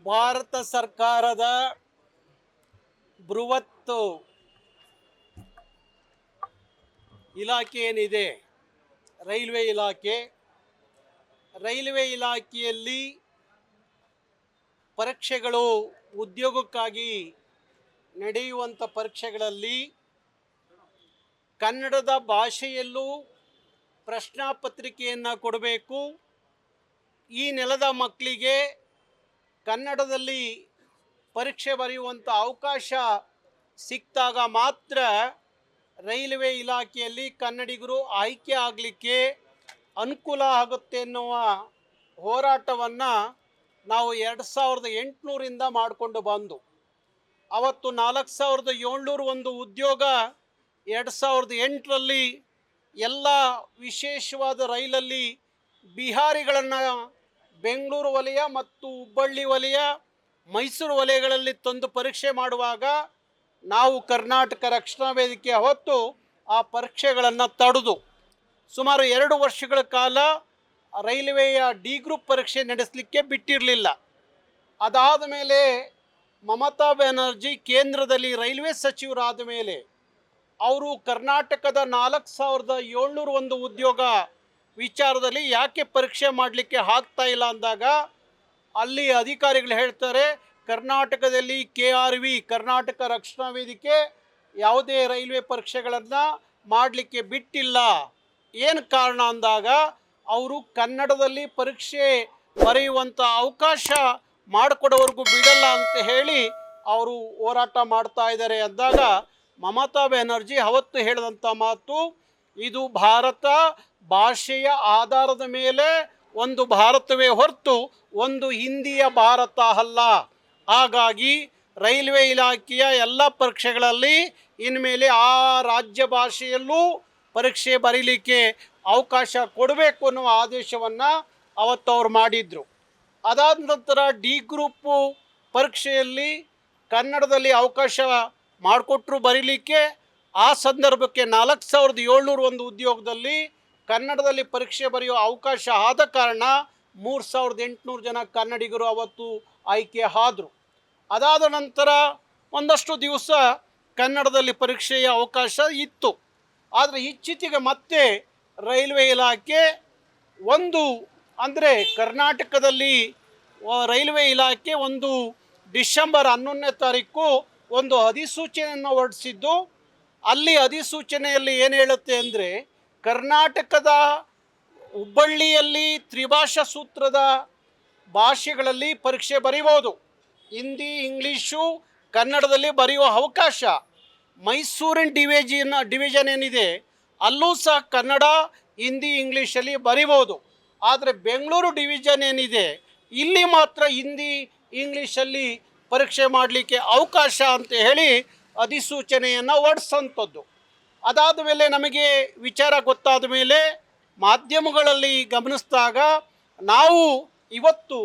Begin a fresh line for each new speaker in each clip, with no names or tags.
ಭಾರತ ಸರ್ಕಾರದ ಬೃಹತ್ ಇಲಾಖೆ ಏನಿದೆ, ರೈಲ್ವೆ ಇಲಾಖೆಯಲ್ಲಿ ಪರೀಕ್ಷೆಗಳು, ಉದ್ಯೋಗಕ್ಕಾಗಿ ನಡೆಯುವಂಥ ಪರೀಕ್ಷೆಗಳಲ್ಲಿ ಕನ್ನಡದ ಭಾಷೆಯಲ್ಲೂ ಪ್ರಶ್ನಾ ಪತ್ರಿಕೆಯನ್ನು ಕೊಡಬೇಕು. ಈ ನೆಲದ ಮಕ್ಕಳಿಗೆ ಕನ್ನಡದಲ್ಲಿ ಪರೀಕ್ಷೆ ಬರೆಯುವಂಥ ಅವಕಾಶ ಸಿಕ್ಕಿದಾಗ ಮಾತ್ರ ರೈಲ್ವೆ ಇಲಾಖೆಯಲ್ಲಿ ಕನ್ನಡಿಗರು ಆಯ್ಕೆ ಆಗಲಿಕ್ಕೆ ಅನುಕೂಲ ಆಗುತ್ತೆ ಎನ್ನುವ ಹೋರಾಟವನ್ನು ನಾವು 2800ರಿಂದ ಮಾಡಿಕೊಂಡು ಬಂದು, ಅವತ್ತು 4700 ಒಂದು ಉದ್ಯೋಗ 2008ರಲ್ಲಿ ಎಲ್ಲ ವಿಶೇಷವಾದ ರೈಲಲ್ಲಿ ಬಿಹಾರಿಗಳನ್ನು ಬೆಂಗಳೂರು ವಲಯ ಮತ್ತು ಹುಬ್ಬಳ್ಳಿ ವಲಯ, ಮೈಸೂರು ವಲಯಗಳಲ್ಲಿ ತಂದು ಪರೀಕ್ಷೆ ಮಾಡುವಾಗ ನಾವು ಕರ್ನಾಟಕ ರಕ್ಷಣಾ ವೇದಿಕೆ ಅವತ್ತು ಆ ಪರೀಕ್ಷೆಗಳನ್ನು ತಡೆದು ಸುಮಾರು 2 ವರ್ಷಗಳ ಕಾಲ ರೈಲ್ವೆಯ ಡಿ ಗ್ರೂಪ್ ಪರೀಕ್ಷೆ ನಡೆಸಲಿಕ್ಕೆ ಬಿಟ್ಟಿರಲಿಲ್ಲ. ಅದಾದ ಮೇಲೆ ಮಮತಾ ಬ್ಯಾನರ್ಜಿ ಕೇಂದ್ರದಲ್ಲಿ ರೈಲ್ವೆ ಸಚಿವರಾದ ಮೇಲೆ ಅವರು ಕರ್ನಾಟಕದ 4700 ಒಂದು ಉದ್ಯೋಗ ವಿಚಾರದಲ್ಲಿ ಯಾಕೆ ಪರೀಕ್ಷೆ ಮಾಡಲಿಕ್ಕೆ ಆಗ್ತಾ ಇಲ್ಲ ಅಂದಾಗ ಅಲ್ಲಿ ಅಧಿಕಾರಿಗಳು ಹೇಳ್ತಾರೆ, ಕರ್ನಾಟಕದಲ್ಲಿ KRV ಕರ್ನಾಟಕ ರಕ್ಷಣಾ ವೇದಿಕೆ ಯಾವುದೇ ರೈಲ್ವೆ ಪರೀಕ್ಷೆಗಳನ್ನು ಮಾಡಲಿಕ್ಕೆ ಬಿಟ್ಟಿಲ್ಲ. ಏನು ಕಾರಣ ಅಂದಾಗ ಅವರು ಕನ್ನಡದಲ್ಲಿ ಪರೀಕ್ಷೆ ಬರೆಯುವಂಥ ಅವಕಾಶ ಮಾಡಿಕೊಡೋವರೆಗೂ ಬಿಡಲ್ಲ ಅಂತ ಹೇಳಿ ಅವರು ಹೋರಾಟ ಮಾಡ್ತಾ ಇದ್ದಾರೆ ಅಂದಾಗ ಮಮತಾ ಬ್ಯಾನರ್ಜಿ ಅವತ್ತು ಹೇಳಿದಂಥ ಮಾತು, ಇದು ಭಾರತ ಭಾಷೆಯ ಆಧಾರದ ಮೇಲೆ ಒಂದು ಭಾರತವೇ ಹೊರತು ಒಂದು ಹಿಂದಿಯ ಭಾರತ ಅಲ್ಲ. ಹಾಗಾಗಿ ರೈಲ್ವೆ ಇಲಾಖೆಯ ಎಲ್ಲ ಪರೀಕ್ಷೆಗಳಲ್ಲಿ ಇನ್ಮೇಲೆ ಆ ರಾಜ್ಯ ಭಾಷೆಯಲ್ಲೂ ಪರೀಕ್ಷೆ ಬರೀಲಿಕ್ಕೆ ಅವಕಾಶ ಕೊಡಬೇಕು ಅನ್ನುವ ಆದೇಶವನ್ನು ಅವತ್ತು ಅವ್ರು ಮಾಡಿದರು. ಅದಾದ ನಂತರ ಡಿ ಗ್ರೂಪು ಪರೀಕ್ಷೆಯಲ್ಲಿ ಕನ್ನಡದಲ್ಲಿ ಅವಕಾಶ ಮಾಡಿಕೊಟ್ರು ಬರೀಲಿಕ್ಕೆ. ಆ ಸಂದರ್ಭಕ್ಕೆ 4700 ಒಂದು ಉದ್ಯೋಗದಲ್ಲಿ ಕನ್ನಡದಲ್ಲಿ ಪರೀಕ್ಷೆ ಬರೆಯೋ ಅವಕಾಶ ಆದ ಕಾರಣ 3800 ಜನ ಕನ್ನಡಿಗರು ಅವತ್ತು ಆಯ್ಕೆ ಆದರು. ಅದಾದ ನಂತರ ಒಂದಷ್ಟು ದಿವಸ ಕನ್ನಡದಲ್ಲಿ ಪರೀಕ್ಷೆಯ ಅವಕಾಶ ಇತ್ತು. ಆದರೆ ಇತ್ತೀಚೆಗೆ ಮತ್ತೆ ರೈಲ್ವೆ ಇಲಾಖೆ ಅಂದರೆ ಕರ್ನಾಟಕದಲ್ಲಿ ರೈಲ್ವೆ ಇಲಾಖೆ ಡಿಸೆಂಬರ್ 11ನೇ ತಾರೀಕು ಒಂದು ಅಧಿಸೂಚನೆಯನ್ನು ಹೊರಡಿಸಿದ್ದು. ಅಲ್ಲಿ ಅಧಿಸೂಚನೆಯಲ್ಲಿ ಏನು ಹೇಳುತ್ತೆ ಅಂದರೆ, ಕರ್ನಾಟಕದ ಹುಬ್ಬಳ್ಳಿಯಲ್ಲಿ ತ್ರಿಭಾಷಾ ಸೂತ್ರದ ಭಾಷೆಗಳಲ್ಲಿ ಪರೀಕ್ಷೆ ಬರೀಬೋದು. ಹಿಂದಿ, ಇಂಗ್ಲೀಷು, ಕನ್ನಡದಲ್ಲಿ ಬರೆಯುವ ಅವಕಾಶ. ಮೈಸೂರಿನ ಡಿವಿಷನ್ ಏನಿದೆ ಅಲ್ಲೂ ಸಹ ಕನ್ನಡ, ಹಿಂದಿ, ಇಂಗ್ಲೀಷಲ್ಲಿ ಬರಿಬೋದು. ಆದರೆ ಬೆಂಗಳೂರು ಡಿವಿಷನ್ ಏನಿದೆ ಇಲ್ಲಿ ಮಾತ್ರ ಹಿಂದಿ, ಇಂಗ್ಲೀಷಲ್ಲಿ ಪರೀಕ್ಷೆ ಮಾಡಲಿಕ್ಕೆ ಅವಕಾಶ ಅಂತ ಹೇಳಿ ಅಧಿಸೂಚನೆಯನ್ನು ಹೊರಡಿಸೋಂಥದ್ದು. ಅದಾದ ಮೇಲೆ ನಮಗೆ ವಿಚಾರ ಗೊತ್ತಾದ ಮೇಲೆ ಮಾಧ್ಯಮಗಳಲ್ಲಿ ಗಮನಿಸಿದಾಗ ನಾವು ಇವತ್ತು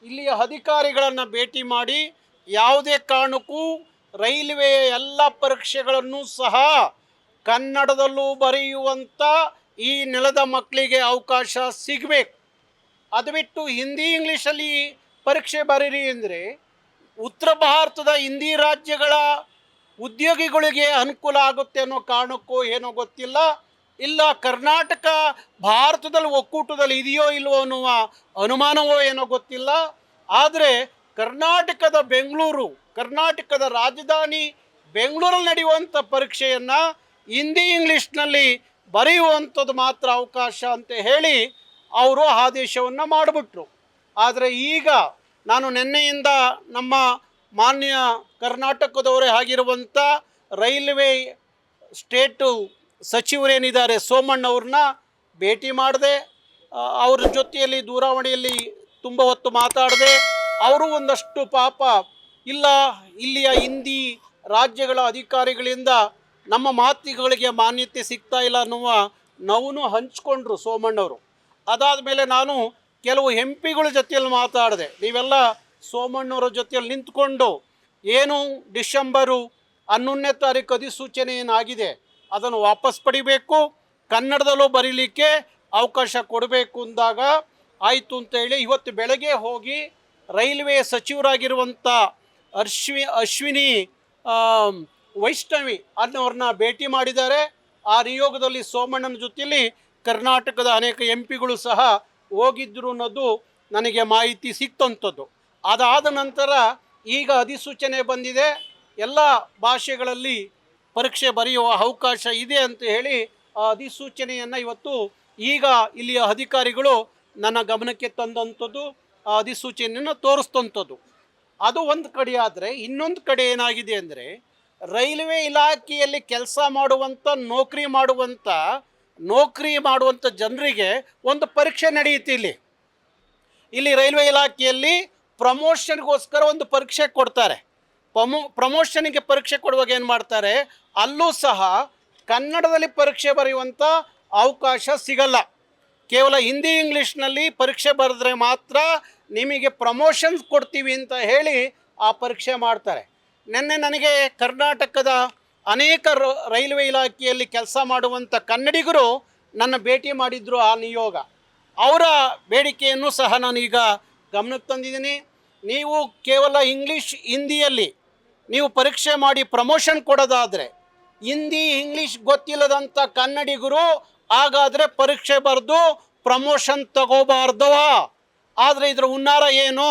ಇಲ್ಲಿಯ ಅಧಿಕಾರಿಗಳನ್ನು ಭೇಟಿ ಮಾಡಿ ಯಾವುದೇ ಕಾರಣಕ್ಕೂ ರೈಲ್ವೆಯ ಎಲ್ಲ ಪರೀಕ್ಷೆಗಳನ್ನು ಸಹ ಕನ್ನಡದಲ್ಲೂ ಬರೆಯುವಂಥ ಈ ನೆಲದ ಮಕ್ಕಳಿಗೆ ಅವಕಾಶ ಸಿಗಬೇಕು. ಅದು ಬಿಟ್ಟು ಹಿಂದಿ, ಇಂಗ್ಲೀಷಲ್ಲಿ ಪರೀಕ್ಷೆ ಬರೀರಿ ಅಂದರೆ ಉತ್ತರ ಭಾರತದ ಹಿಂದಿ ರಾಜ್ಯಗಳ ಉದ್ಯೋಗಿಗಳಿಗೆ ಅನುಕೂಲ ಆಗುತ್ತೆ ಅನ್ನೋ ಕಾರಣಕ್ಕೋ ಏನೋ ಗೊತ್ತಿಲ್ಲ, ಇಲ್ಲ ಕರ್ನಾಟಕ ಭಾರತದಲ್ಲಿ ಒಕ್ಕೂಟದಲ್ಲಿ ಇದೆಯೋ ಇಲ್ವೋ ಅನ್ನುವ ಅನುಮಾನವೋ ಏನೋ ಗೊತ್ತಿಲ್ಲ. ಆದರೆ ಕರ್ನಾಟಕದ ರಾಜಧಾನಿ ಬೆಂಗಳೂರಲ್ಲಿ ನಡೆಯುವಂಥ ಪರೀಕ್ಷೆಯನ್ನು ಹಿಂದಿ, ಇಂಗ್ಲೀಷ್ನಲ್ಲಿ ಬರೆಯುವಂಥದ್ದು ಮಾತ್ರ ಅವಕಾಶ ಅಂತ ಹೇಳಿ ಅವರು ಆದೇಶವನ್ನು ಮಾಡಿಬಿಟ್ರು. ಆದರೆ ಈಗ ನಾನು ನಿನ್ನೆಯಿಂದ ನಮ್ಮ ಮಾನ್ಯ ಕರ್ನಾಟಕದವರೇ ಆಗಿರುವಂಥ ರೈಲ್ವೆ ಸ್ಟೇಟು ಸಚಿವರೇನಿದ್ದಾರೆ ಸೋಮಣ್ಣವ್ರನ್ನ ಭೇಟಿ ಮಾಡಿದೆ. ಅವ್ರ ಜೊತೆಯಲ್ಲಿ ದೂರವಾಣಿಯಲ್ಲಿ ತುಂಬ ಹೊತ್ತು ಮಾತಾಡಿದೆ. ಅವರು ಒಂದಷ್ಟು ಪಾಪ ಇಲ್ಲಿಯ ಹಿಂದಿ ರಾಜ್ಯಗಳ ಅಧಿಕಾರಿಗಳಿಂದ ನಮ್ಮ ಮಾತುಗಳಿಗೆ ಮಾನ್ಯತೆ ಸಿಗ್ತಾ ಇಲ್ಲ ಅನ್ನುವ ನೋವನ್ನು ಹಂಚ್ಕೊಂಡ್ರು ಸೋಮಣ್ಣವರು. ಅದಾದ ಮೇಲೆ ನಾನು ಕೆಲವು MP ಗಳ ಜೊತೆಯಲ್ಲಿ ಮಾತಾಡಿದೆ. ನೀವೆಲ್ಲ ಸೋಮಣ್ಣವರ ಜೊತೆಯಲ್ಲಿ ನಿಂತ್ಕೊಂಡು ಏನು ಡಿಸೆಂಬರು 11ನೇ ತಾರೀಕು ಅಧಿಸೂಚನೆ ಏನಾಗಿದೆ ಅದನ್ನು ವಾಪಸ್ ಪಡಿಬೇಕು, ಕನ್ನಡದಲ್ಲೂ ಬರೀಲಿಕ್ಕೆ ಅವಕಾಶ ಕೊಡಬೇಕು ಅಂದಾಗ ಆಯಿತು ಅಂತೇಳಿ ಇವತ್ತು ಬೆಳಗ್ಗೆ ಹೋಗಿ ರೈಲ್ವೆ ಸಚಿವರಾಗಿರುವಂಥ ಅಶ್ವಿನಿ ವೈಷ್ಣವಿ ಅನ್ನೋರನ್ನ ಭೇಟಿ ಮಾಡಿದ್ದಾರೆ. ಆ ನಿಯೋಗದಲ್ಲಿ ಸೋಮಣ್ಣನ ಜೊತೆಯಲ್ಲಿ ಕರ್ನಾಟಕದ ಅನೇಕ MP ಗಳು ಸಹ ಹೋಗಿದ್ದರು ಅನ್ನೋದು ನನಗೆ ಮಾಹಿತಿ ಸಿಕ್ತಂಥದ್ದು. ಅದಾದ ನಂತರ ಈಗ ಅಧಿಸೂಚನೆ ಬಂದಿದೆ, ಎಲ್ಲ ಭಾಷೆಗಳಲ್ಲಿ ಪರೀಕ್ಷೆ ಬರೆಯುವ ಅವಕಾಶ ಇದೆ ಅಂತ ಹೇಳಿ ಆ ಅಧಿಸೂಚನೆಯನ್ನು ಇವತ್ತು ಈಗ ಇಲ್ಲಿಯ ಅಧಿಕಾರಿಗಳು ನನ್ನ ಗಮನಕ್ಕೆ ತಂದಂಥದ್ದು, ಆ ಅಧಿಸೂಚನೆಯನ್ನು ತೋರಿಸ್ತಂಥದ್ದು. ಅದು ಒಂದು ಕಡೆ ಆದರೆ, ಇನ್ನೊಂದು ಕಡೆ ಏನಾಗಿದೆ ಅಂದರೆ, ರೈಲ್ವೆ ಇಲಾಖೆಯಲ್ಲಿ ಕೆಲಸ ಮಾಡುವಂಥ ನೌಕರಿ ಮಾಡುವಂಥ ಜನರಿಗೆ ಒಂದು ಪರೀಕ್ಷೆ ನಡೆಯುತ್ತೆ. ಇಲ್ಲಿ ರೈಲ್ವೆ ಇಲಾಖೆಯಲ್ಲಿ ಪ್ರಮೋಷನ್ಗೋಸ್ಕರ ಒಂದು ಪರೀಕ್ಷೆ ಕೊಡ್ತಾರೆ. ಪ್ರಮೋಷನ್ಗೆ ಪರೀಕ್ಷೆ ಕೊಡುವಾಗ ಏನು ಮಾಡ್ತಾರೆ, ಅಲ್ಲೂ ಸಹ ಕನ್ನಡದಲ್ಲಿ ಪರೀಕ್ಷೆ ಬರೆಯುವಂಥ ಅವಕಾಶ ಸಿಗಲ್ಲ. ಕೇವಲ ಹಿಂದಿ ಇಂಗ್ಲೀಷ್ನಲ್ಲಿ ಪರೀಕ್ಷೆ ಬರೆದ್ರೆ ಮಾತ್ರ ನಿಮಗೆ ಪ್ರಮೋಷನ್ಸ್ ಕೊಡ್ತೀವಿ ಅಂತ ಹೇಳಿ ಆ ಪರೀಕ್ಷೆ ಮಾಡ್ತಾರೆ. ನಿನ್ನೆ ನನಗೆ ಕರ್ನಾಟಕದ ಅನೇಕ ರೈಲ್ವೆ ಇಲಾಖೆಯಲ್ಲಿ ಕೆಲಸ ಮಾಡುವಂಥ ಕನ್ನಡಿಗರು ನನ್ನ ಭೇಟಿ ಮಾಡಿದ್ರು. ಆ ನಿಯೋಗ ಅವರ ಬೇಡಿಕೆಯನ್ನು ಸಹ ನಾನೀಗ ಗಮನಕ್ಕೆ ತಂದಿದ್ದೀನಿ. ನೀವು ಕೇವಲ ಹಿಂದಿಯಲ್ಲಿ ನೀವು ಪರೀಕ್ಷೆ ಮಾಡಿ ಪ್ರಮೋಷನ್ ಕೊಡೋದಾದರೆ, ಹಿಂದಿ ಇಂಗ್ಲೀಷ್ ಗೊತ್ತಿಲ್ಲದಂಥ ಕನ್ನಡಿಗರು ಹಾಗಾದರೆ ಪರೀಕ್ಷೆ ಬರೆದು ಪ್ರಮೋಷನ್ ತಗೋಬಾರ್ದವ. ಆದರೆ ಇದರ ಹುನ್ನಾರ ಏನು?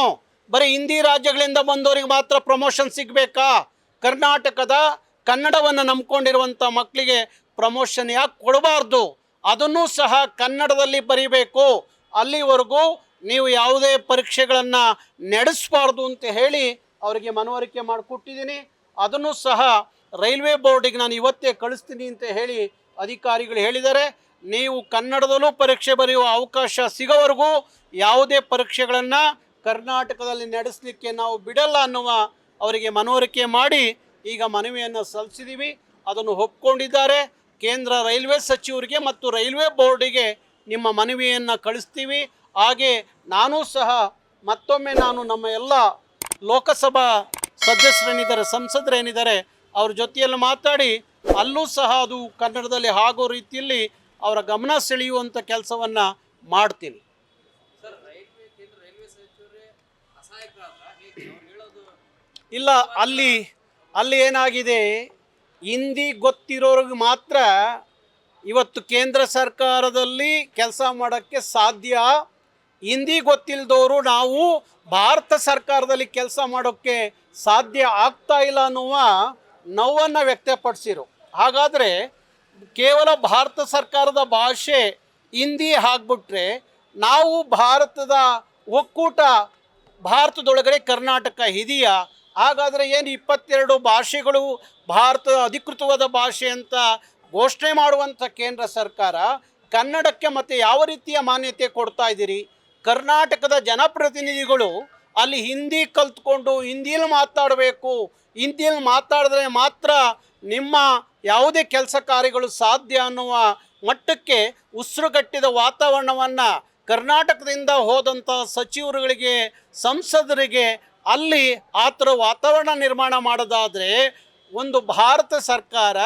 ಬರೀ ಹಿಂದಿ ರಾಜ್ಯಗಳಿಂದ ಬಂದವರಿಗೆ ಮಾತ್ರ ಪ್ರಮೋಷನ್ ಸಿಗಬೇಕಾ? ಕರ್ನಾಟಕದ ಕನ್ನಡವನ್ನು ನಂಬ್ಕೊಂಡಿರುವಂಥ ಮಕ್ಕಳಿಗೆ ಪ್ರಮೋಷನ್ ಯಾಕೆ ಕೊಡಬಾರ್ದು? ಅದನ್ನೂ ಸಹ ಕನ್ನಡದಲ್ಲಿ ಬರೀಬೇಕು. ಅಲ್ಲಿವರೆಗೂ ನೀವು ಯಾವುದೇ ಪರೀಕ್ಷೆಗಳನ್ನು ನಡೆಸಬಾರ್ದು ಅಂತ ಹೇಳಿ ಅವರಿಗೆ ಮನವರಿಕೆ ಮಾಡಿಕೊಟ್ಟಿದ್ದೀನಿ. ಅದನ್ನು ಸಹ ರೈಲ್ವೆ ಬೋರ್ಡಿಗೆ ನಾನು ಇವತ್ತೇ ಕಳಿಸ್ತೀನಿ ಅಂತ ಹೇಳಿ ಅಧಿಕಾರಿಗಳು ಹೇಳಿದ್ದಾರೆ. ನೀವು ಕನ್ನಡದಲ್ಲೂ ಪರೀಕ್ಷೆ ಬರೆಯುವ ಅವಕಾಶ ಸಿಗೋವರೆಗೂ ಯಾವುದೇ ಪರೀಕ್ಷೆಗಳನ್ನು ಕರ್ನಾಟಕದಲ್ಲಿ ನಡೆಸಲಿಕ್ಕೆ ನಾವು ಬಿಡಲ್ಲ ಅನ್ನುವ ಅವರಿಗೆ ಮನವರಿಕೆ ಮಾಡಿ ಈಗ ಮನವಿಯನ್ನು ಸಲ್ಲಿಸಿದ್ದೀವಿ. ಅದನ್ನು ಒಪ್ಕೊಂಡಿದ್ದಾರೆ. ಕೇಂದ್ರ ರೈಲ್ವೆ ಸಚಿವರಿಗೆ ಮತ್ತು ರೈಲ್ವೆ ಬೋರ್ಡಿಗೆ ನಿಮ್ಮ ಮನವಿಯನ್ನು ಕಳಿಸ್ತೀವಿ. ಹಾಗೆ ನಾನೂ ಸಹ ಮತ್ತೊಮ್ಮೆ ನಮ್ಮ ಎಲ್ಲ ಲೋಕಸಭಾ ಸದಸ್ಯರೇನಿದ್ದಾರೆ, ಸಂಸದರೇನಿದ್ದಾರೆ, ಅವ್ರ ಜೊತೆಯಲ್ಲಿ ಮಾತಾಡಿ ಅಲ್ಲೂ ಸಹ ಅದು ಕನ್ನಡದಲ್ಲಿ ಆಗೋ ರೀತಿಯಲ್ಲಿ ಅವರ ಗಮನ ಸೆಳೆಯುವಂಥ ಕೆಲಸವನ್ನು ಮಾಡ್ತೀನಿ. ಇಲ್ಲ, ಅಲ್ಲಿ ಏನಾಗಿದೆ, ಹಿಂದಿ ಗೊತ್ತಿರೋರಿಗೆ ಮಾತ್ರ ಇವತ್ತು ಕೇಂದ್ರ ಸರ್ಕಾರದಲ್ಲಿ ಕೆಲಸ ಮಾಡೋಕ್ಕೆ ಸಾಧ್ಯ. ಹಿಂದಿ ಗೊತ್ತಿಲ್ಲದವರು ನಾವು ಭಾರತ ಸರ್ಕಾರದಲ್ಲಿ ಕೆಲಸ ಮಾಡೋಕ್ಕೆ ಸಾಧ್ಯ ಆಗ್ತಾ ಇಲ್ಲ ಅನ್ನುವ ನೋವನ್ನು ವ್ಯಕ್ತಪಡಿಸಿರು. ಹಾಗಾದರೆ ಕೇವಲ ಭಾರತ ಸರ್ಕಾರದ ಭಾಷೆ ಹಿಂದಿ ಆಗಿಬಿಟ್ರೆ ನಾವು ಭಾರತದ ಒಕ್ಕೂಟ, ಭಾರತದೊಳಗಡೆ ಕರ್ನಾಟಕ ಇದೆಯಾ? ಹಾಗಾದರೆ ಏನು 22 ಭಾಷೆಗಳು ಭಾರತದ ಅಧಿಕೃತವಾದ ಭಾಷೆ ಅಂತ ಘೋಷಣೆ ಮಾಡುವಂಥ ಕೇಂದ್ರ ಸರ್ಕಾರ ಕನ್ನಡಕ್ಕೆ ಮತ್ತು ಯಾವ ರೀತಿಯ ಮಾನ್ಯತೆ ಕೊಡ್ತಾ ಇದ್ದೀರಿ? ಕರ್ನಾಟಕದ ಜನಪ್ರತಿನಿಧಿಗಳು ಅಲ್ಲಿ ಹಿಂದಿ ಕಲ್ತ್ಕೊಂಡು ಹಿಂದಿಯಲ್ಲಿ ಮಾತಾಡಬೇಕು, ಹಿಂದಿಯಲ್ಲಿ ಮಾತಾಡಿದ್ರೆ ಮಾತ್ರ ನಿಮ್ಮ ಯಾವುದೇ ಕೆಲಸ ಕಾರ್ಯಗಳು ಸಾಧ್ಯ ಅನ್ನುವ ಮಟ್ಟಕ್ಕೆ ಉಸಿರುಗಟ್ಟಿದ ವಾತಾವರಣವನ್ನು ಕರ್ನಾಟಕದಿಂದ ಹೋದಂಥ ಸಚಿವರುಗಳಿಗೆ, ಸಂಸದರಿಗೆ ಅಲ್ಲಿ ಆ ಥರ ವಾತಾವರಣ ನಿರ್ಮಾಣ ಮಾಡೋದಾದರೆ, ಒಂದು ಭಾರತ ಸರ್ಕಾರ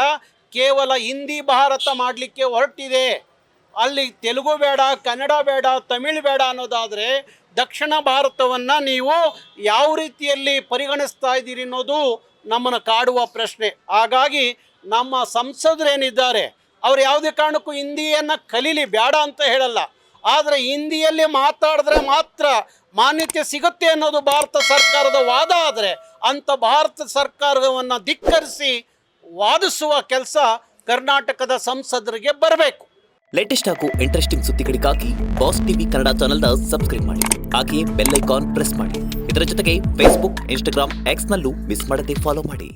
ಕೇವಲ ಹಿಂದಿ ಭಾರತ ಮಾಡಲಿಕ್ಕೆ ಹೊರಟಿದೆ, ಅಲ್ಲಿ ತೆಲುಗು ಬೇಡ, ಕನ್ನಡ ಬೇಡ, ತಮಿಳು ಬೇಡ ಅನ್ನೋದಾದರೆ ದಕ್ಷಿಣ ಭಾರತವನ್ನು ನೀವು ಯಾವ ರೀತಿಯಲ್ಲಿ ಪರಿಗಣಿಸ್ತಾ ಇದ್ದೀರಿ ಅನ್ನೋದು ನಮ್ಮನ್ನು ಕಾಡುವ ಪ್ರಶ್ನೆ. ಹಾಗಾಗಿ ನಮ್ಮ ಸಂಸದರೇನಿದ್ದಾರೆ ಅವರು ಯಾವುದೇ ಕಾರಣಕ್ಕೂ ಹಿಂದಿಯನ್ನು ಕಲೀಲಿ, ಬೇಡ ಅಂತ ಹೇಳಲ್ಲ. ಆದರೆ ಹಿಂದಿಯಲ್ಲಿ ಮಾತಾಡಿದ್ರೆ ಮಾತ್ರ ಮಾನ್ಯತೆ ಸಿಗುತ್ತೆ ಅನ್ನೋದು ಭಾರತ ಸರ್ಕಾರದ ವಾದ ಆದರೆ, ಅಂಥ ಭಾರತ ಸರ್ಕಾರವನ್ನು ಧಿಕ್ಕರಿಸಿ ವಾದಿಸುವ ಕೆಲಸ ಕರ್ನಾಟಕದ ಸಂಸದರಿಗೆ ಬರಬೇಕು.
ಲೇಟೆಸ್ಟ್ ಹಾಗೂ ಇಂಟ್ರೆಸ್ಟಿಂಗ್ ಸುದ್ದಿಗಳಿಗಾಗಿ ಬಾಸ್ ಟಿವಿ ಕನ್ನಡ ಚಾನೆಲ್ನ ಸಬ್ಸ್ಕ್ರೈಬ್ ಮಾಡಿ. ಹಾಗೆಯೇ ಬೆಲ್ ಐಕಾನ್ ಪ್ರೆಸ್ ಮಾಡಿ. ಇದರ ಜೊತೆಗೆ ಫೇಸ್ಬುಕ್, ಇನ್ಸ್ಟಾಗ್ರಾಮ್, ಎಕ್ಸ್ನಲ್ಲೂ ಮಿಸ್ ಮಾಡದೆ ಫಾಲೋ ಮಾಡಿ.